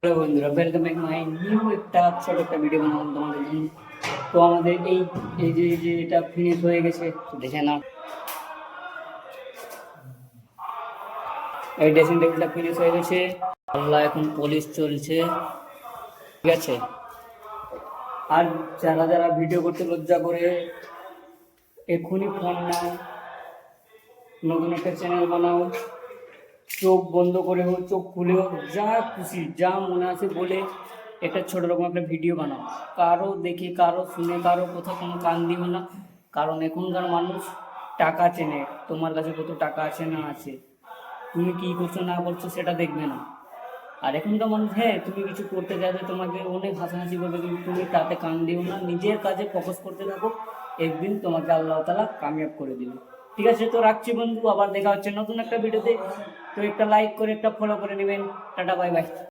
Hello বন্ধুরা, welcome back my new একটা ছোট একটা ভিডিও বানাবো তোমাদের জন্য। তো আমাদের এই এই যে এই যে এটা ফিনিশ হয়ে গেছে, তো দেখে নাও। এই ড্রেসিং টেবিলটা ফিনিশ হয়ে গেছে। আল্লাহ, এখন পলিশ চলছে, ঠিক আছে। আর যারা যারা ভিডিও করতে লজ্জা করে, এক্ষুনি ফোন নাও, নতুন একটা চ্যানেল বানাও, চোখ বন্ধ করে হোক চোখ খুলে হোক, যা খুশি যা মনে আছে বলে একটা ছোট রকম একটা ভিডিও বানাও। কারো দেখে কারো শুনে কারো কোথাও কোনো কান দিও না, কারণ এখনকার মানুষ টাকা চেনে। তোমার কাছে কত টাকা আছে না আছে, তুমি কী করছো না করছো সেটা দেখবে না। আর এখনকার মানুষ, হ্যাঁ তুমি কিছু করতে চাইলে তোমাকে অনেক হাসাহাসি করবে, কিন্তু তুমি তাতে কান দিও না, নিজের কাজে ফোকাস করতে থাকো। একদিন তোমাকে আল্লাহ তাআলা কামিয়াব করে দিবে। ঠিক আছে, তো রাখছি বন্ধু, আবার দেখা হচ্ছে নতুন একটা ভিডিওতে। তো একটা লাইক করে একটা ফলো করে নেবেন। Tata, bye bye.